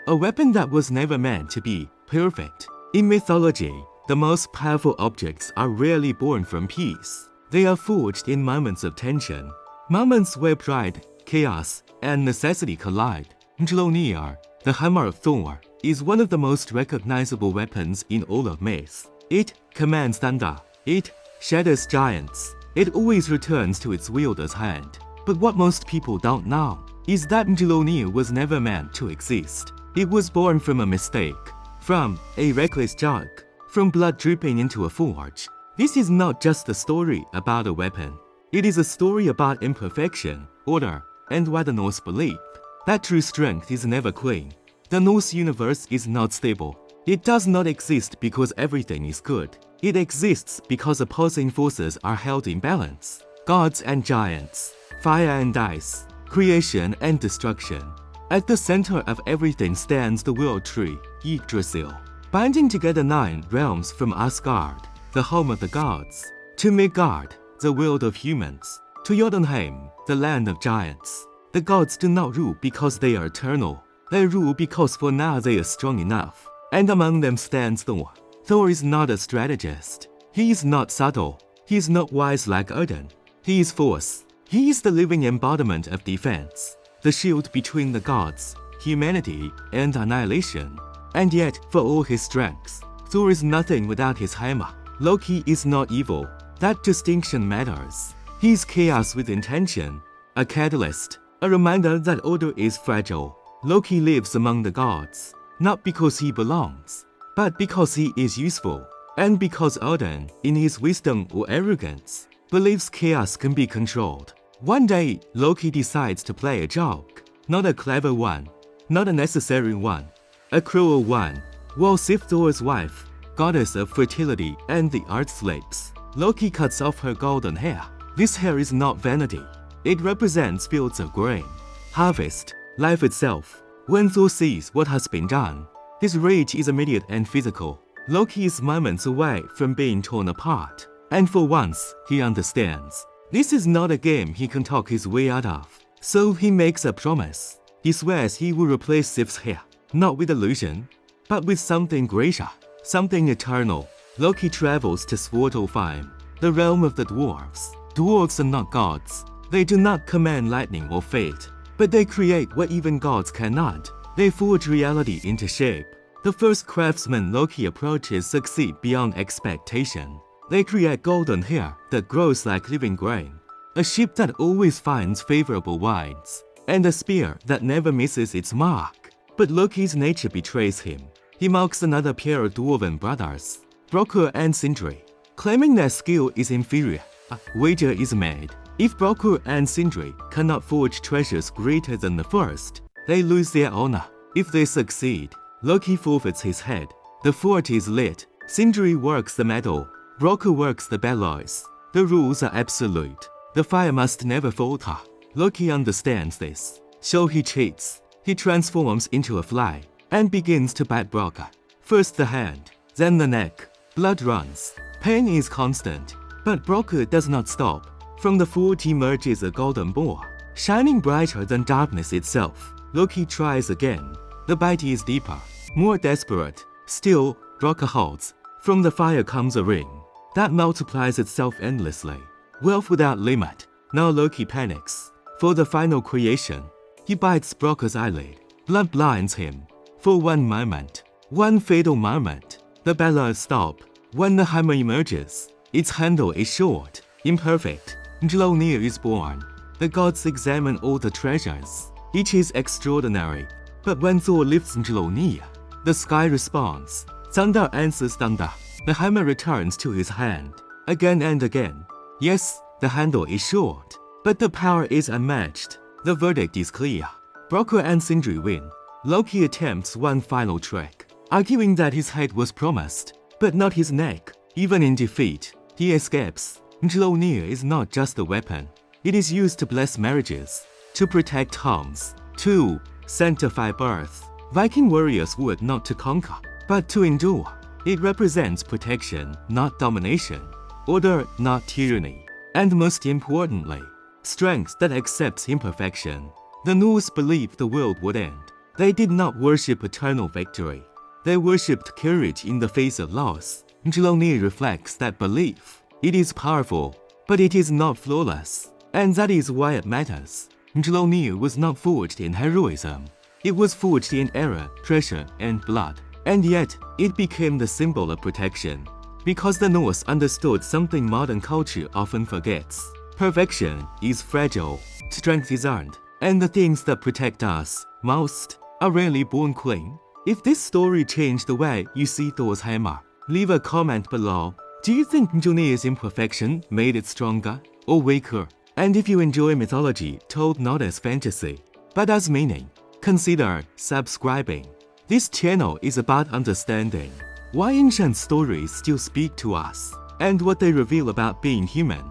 a weapon that was never meant to be perfect. In mythology, the most powerful objects are rarely born from peace. They are forged in moments of tension, moments where pride, chaos, and necessity collide. Mjölnir, the hammer of Thor, is one of the most recognizable weapons in all of myth. It commands thunder. It shatters giants. It always returns to its wielder's hand. But what most people don't know is that Mjölnir was never meant to exist. It was born from a mistake, from a reckless joke, from blood dripping into a forge. This is not just a story about a weapon. It is a story about imperfection, order, and why the Norse believe that true strength is never clean. The Norse universe is not stable. It does not exist because everything is good. It exists because opposing forces are held in balance. Gods and giants, fire and ice, creation and destruction. At the center of everything stands the world tree, Yggdrasil, binding together 9 realms from Asgard, the home of the gods, to Midgard, the world of humans, to Jotunheim, the land of giants. The gods do not rule because they are eternal. They rule because for now they are strong enough. And among them stands Thor. Thor is not a strategist. He is not subtle. He is not wise like Odin. He is force. He is the living embodiment of defense, the shield between the gods, humanity, and annihilation. And yet, for all his strengths, Thor is nothing without his hammer. Loki is not evil. That distinction matters. He is chaos with intention, a catalyst, a reminder that order is fragile. Loki lives among the gods, not because he belongs, but because he is useful, and because Odin, in his wisdom or arrogance, believes chaos can be controlled. One day, Loki decides to play a joke, not a clever one, not a necessary one, a cruel one. While Sif, Thor's wife, goddess of fertility and the earth sleeps, Loki cuts off her golden hair. This hair is not vanity. It represents fields of grain, harvest, life itself. When Thor sees what has been done, his rage is immediate and physical. Loki is moments away from being torn apart, and for once, he understands. This is not a game he can talk his way out of. So he makes a promise. He swears he will replace Sif's hair, not with illusion, but with something greater, something eternal. Loki travels to Svartalfheim, the realm of the dwarves. Dwarves are not gods. They do not command lightning or fate, but they create what even gods cannot. They forge reality into shape. The first craftsmen Loki approaches succeed beyond expectation. They create golden hair that grows like living grain, a ship that always finds favorable winds, and a spear that never misses its mark. But Loki's nature betrays him. He mocks another pair of dwarven brothers, Brokkr and Sindri, claiming their skill is inferior. A wager is made. If Brokkr and Sindri cannot forge treasures greater than the first, they lose their honor. If they succeed, Loki forfeits his head. The fort is lit. Sindri works the metal. Brokkr works the bellows. The rules are absolute. The fire must never falter. Loki understands this, so he cheats. He transforms into a fly and begins to bite Brokkr. First the hand, then the neck. Blood runs. Pain is constant, but Brokkr does not stop. From the fort emerges a golden boar, shining brighter than darkness itself. Loki tries again. The bite is deeper, more desperate. Still, Brokkr holds. From the fire comes a ring that multiplies itself endlessly. Wealth without limit. Now Loki panics. For the final creation, he bites Brokkr's eyelid. Blood blinds him. For one moment, one fatal moment, the bellows stop. When the hammer emerges, its handle is short, imperfect. Mjölnir is born. The gods examine all the treasures. Each is extraordinary. But when Thor lifts Mjölnir, the sky responds. Thunder answers thunder. The hammer returns to his hand. Again and again. Yes, the handle is short, but the power is unmatched. The verdict is clear. Brokkr and Sindri win. Loki attempts one final trick, arguing that his head was promised, but not his neck. Even in defeat, he escapes. Mjölnir is not just a weapon. It is used to bless marriages, to protect homes, to sanctify birth. Viking warriors would not to conquer, but to endure. It represents protection, not domination, order, not tyranny, and most importantly, strength that accepts imperfection. The Norse believed the world would end, They did not worship eternal victory. They worshipped courage in the face of loss. Mjölnir reflects that belief. It is powerful, but it is not flawless. And that is why it matters. Mjölnir was not forged in heroism. It was forged in error, treasure, and blood. And yet, it became the symbol of protection. Because the Norse understood something modern culture often forgets. Perfection is fragile, strength is earned, and the things that protect us most are rarely born clean. If this story changed the way you see Thor's hammer, leave a comment below. Do you think Mjölnir's imperfection made it stronger or weaker? And if you enjoy mythology told not as fantasy, but as meaning, consider subscribing. This channel is about understanding why ancient stories still speak to us and what they reveal about being human.